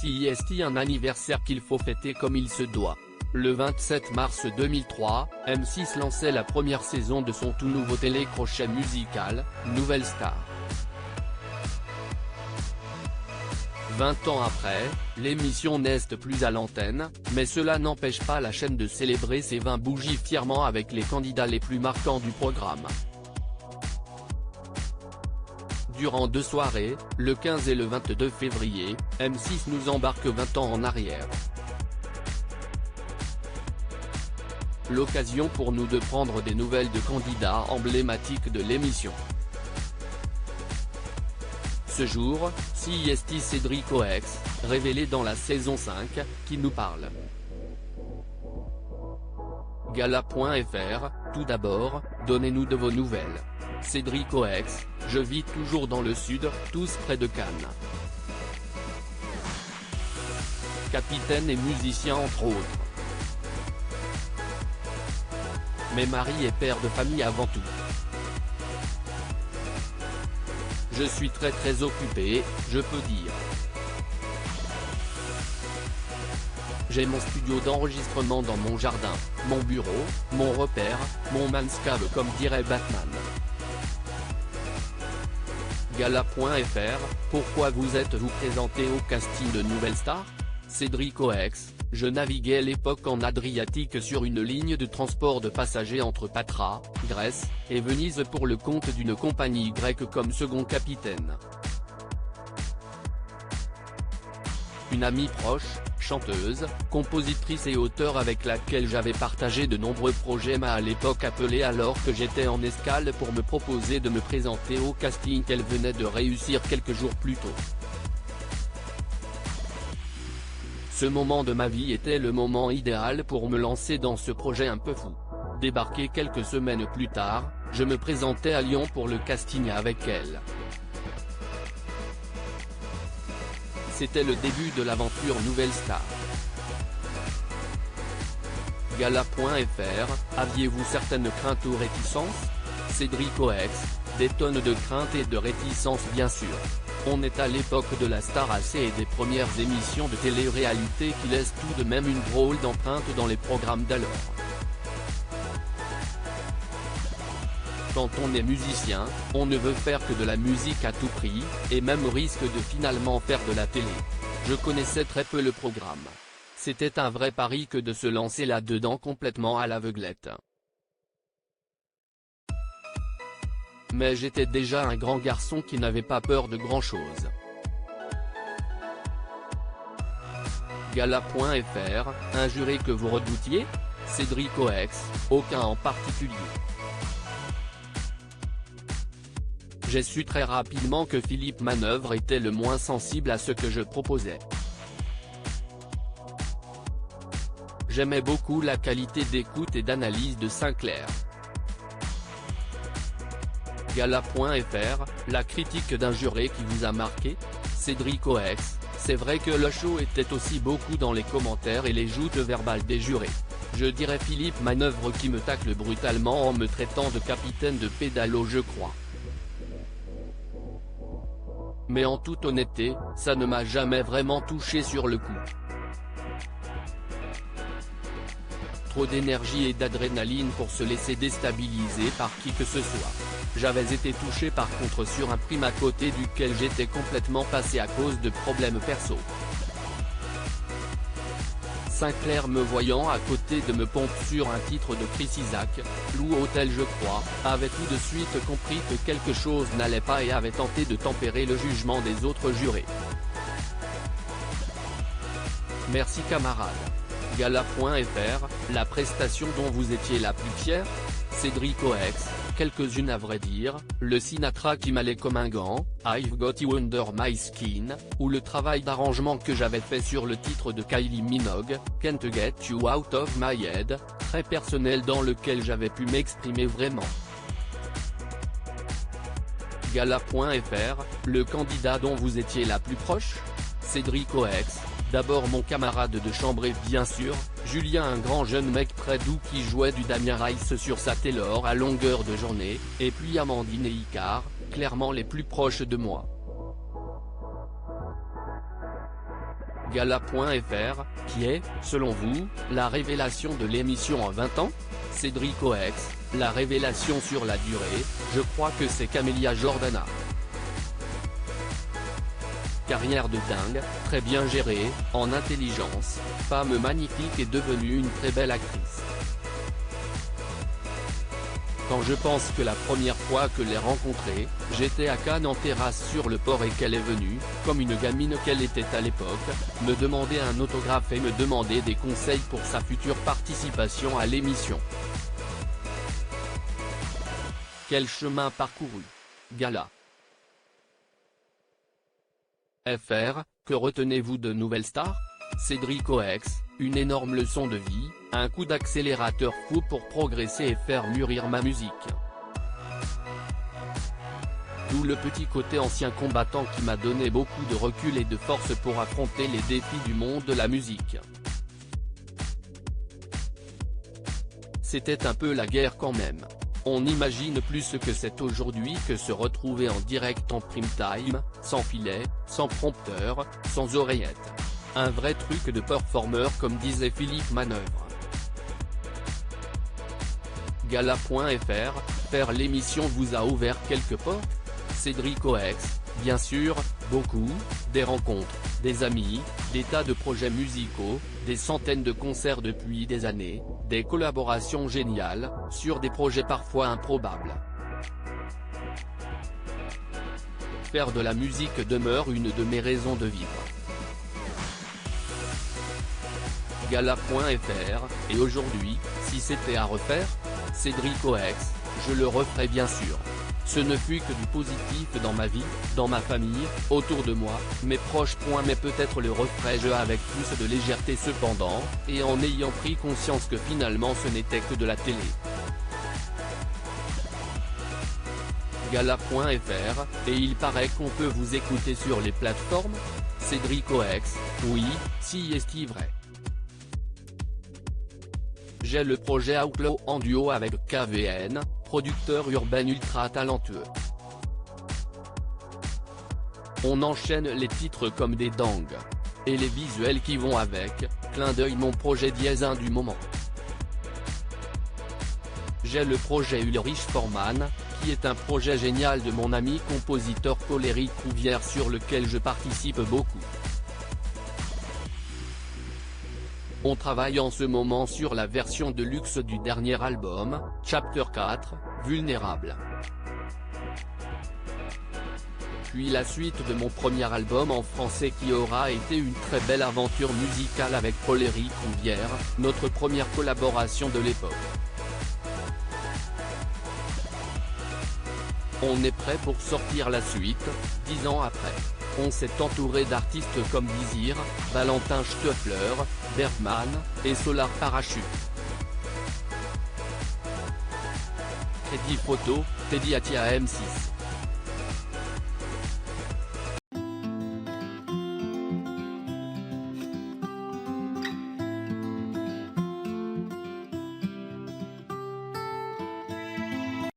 CIST, un anniversaire qu'il faut fêter comme il se doit. Le 27 mars 2003, M6 lançait la première saison de son tout nouveau télécrochet musical, Nouvelle Star. 20 ans après, l'émission n'est plus à l'antenne, mais cela n'empêche pas la chaîne de célébrer ses 20 bougies fièrement avec les candidats les plus marquants du programme. Durant 2 soirées, le 15 et le 22 février, M6 nous embarque 20 ans en arrière. L'occasion pour nous de prendre des nouvelles de candidats emblématiques de l'émission. Ce jour, CIST Cédric Oex, révélé dans la saison 5, qui nous parle. Gala.fr, tout d'abord, donnez-nous de vos nouvelles. Cédric Oex, je vis toujours dans le sud, tous près de Cannes. Capitaine et musicien entre autres. Mais mari et père de famille avant tout. Je suis très occupé, je peux dire. J'ai mon studio d'enregistrement dans mon jardin, mon bureau, mon repère, mon manscaped comme dirait Batman. Gala.fr, pourquoi vous êtes-vous présenté au casting de Nouvelle Star? Cédric Oex, je naviguais à l'époque en Adriatique sur une ligne de transport de passagers entre Patras, Grèce, et Venise pour le compte d'une compagnie grecque comme second capitaine. Une amie proche, chanteuse, compositrice et auteure avec laquelle j'avais partagé de nombreux projets m'a à l'époque appelé alors que j'étais en escale pour me proposer de me présenter au casting qu'elle venait de réussir quelques jours plus tôt. Ce moment de ma vie était le moment idéal pour me lancer dans ce projet un peu fou. Débarqué quelques semaines plus tard, je me présentais à Lyon pour le casting avec elle. C'était le début de l'aventure Nouvelle Star. Gala.fr, aviez-vous certaines craintes ou réticences? Cédric Oex, des tonnes de craintes et de réticences bien sûr. On est à l'époque de la Star AC et des premières émissions de télé-réalité qui laissent tout de même une drôle d'empreinte dans les programmes d'alors. Quand on est musicien, on ne veut faire que de la musique à tout prix, et même au risque de finalement faire de la télé. Je connaissais très peu le programme. C'était un vrai pari que de se lancer là-dedans complètement à l'aveuglette. Mais j'étais déjà un grand garçon qui n'avait pas peur de grand-chose. Gala.fr, un juré que vous redoutiez? Cédric Oex, aucun en particulier. J'ai su très rapidement que Philippe Manœuvre était le moins sensible à ce que je proposais. J'aimais beaucoup la qualité d'écoute et d'analyse de Sinclair. Gala.fr, la critique d'un juré qui vous a marqué? Cédric Oex, c'est vrai que le show était aussi beaucoup dans les commentaires et les joutes verbales des jurés. Je dirais Philippe Manœuvre qui me tacle brutalement en me traitant de capitaine de pédalo je crois. Mais en toute honnêteté, ça ne m'a jamais vraiment touché sur le coup. Trop d'énergie et d'adrénaline pour se laisser déstabiliser par qui que ce soit. J'avais été touché par contre sur un prime à côté duquel j'étais complètement passé à cause de problèmes perso. Sinclair me voyant à côté de me pompe sur un titre de Chris Isaak, Blue Hotel je crois, avait tout de suite compris que quelque chose n'allait pas et avait tenté de tempérer le jugement des autres jurés. Merci camarade. Gala.fr, la prestation dont vous étiez la plus fière? Cédric Oex, quelques-unes à vrai dire, le Sinatra qui m'allait comme un gant, I've Got You Under My Skin, ou le travail d'arrangement que j'avais fait sur le titre de Kylie Minogue, Can't Get You Out of My Head, très personnel dans lequel j'avais pu m'exprimer vraiment. Gala.fr, le candidat dont vous étiez la plus proche? Cédric Oex, d'abord mon camarade de chambre et bien sûr, Julien un grand jeune mec près d'où qui jouait du Damien Rice sur sa Taylor à longueur de journée, et puis Amandine et Icar, clairement les plus proches de moi. Gala.fr, qui est, selon vous, la révélation de l'émission en 20 ans? Cédric Oex, la révélation sur la durée, je crois que c'est Camélia Jordana. Carrière de dingue, très bien gérée, en intelligence, femme magnifique et devenue une très belle actrice. Quand je pense que la première fois que l'ai rencontrée, j'étais à Cannes en terrasse sur le port et qu'elle est venue, comme une gamine qu'elle était à l'époque, me demander un autographe et me demander des conseils pour sa future participation à l'émission. Quel chemin parcouru. Gala. FR, que retenez-vous de Nouvelle Star? Cédric Oex, une énorme leçon de vie, un coup d'accélérateur fou pour progresser et faire mûrir ma musique. D'où le petit côté ancien combattant qui m'a donné beaucoup de recul et de force pour affronter les défis du monde de la musique. C'était un peu la guerre quand même. On imagine plus ce que c'est aujourd'hui que se retrouver en direct en prime time, sans filet, sans prompteur, sans oreillette. Un vrai truc de performeur comme disait Philippe Manœuvre. Gala.fr, faire l'émission vous a ouvert quelques portes? Cédric Oex, bien sûr, beaucoup, des rencontres, des amis, des tas de projets musicaux, des centaines de concerts depuis des années, des collaborations géniales, sur des projets parfois improbables. Faire de la musique demeure une de mes raisons de vivre. Gala.fr, et aujourd'hui, si c'était à refaire? Cédric Oex, je le referais bien sûr. Ce ne fut que du positif dans ma vie, dans ma famille, autour de moi, mes proches. Mais peut-être le referai-je avec plus de légèreté cependant, et en ayant pris conscience que finalement ce n'était que de la télé. Gala.fr, et il paraît qu'on peut vous écouter sur les plateformes? Cédric Oex, oui, si est-il vrai. J'ai le projet Outlaw en duo avec KVN, producteur urbain ultra talentueux. On enchaîne les titres comme des dangs. Et les visuels qui vont avec, clin d'œil mon projet dièse du moment. J'ai le projet Ulrich Forman, qui est un projet génial de mon ami compositeur Coléric Rouvière sur lequel je participe beaucoup. On travaille en ce moment sur la version de luxe du dernier album, Chapter 4, Vulnérable. Puis la suite de mon premier album en français qui aura été une très belle aventure musicale avec Coléric Rouvière, notre première collaboration de l'époque. On est prêt pour sortir la suite, 10 ans après. On s'est entouré d'artistes comme Dizir, Valentin Stoeffler, Bergman, et Solar Parachute. Crédit photo, Teddy Atia M6.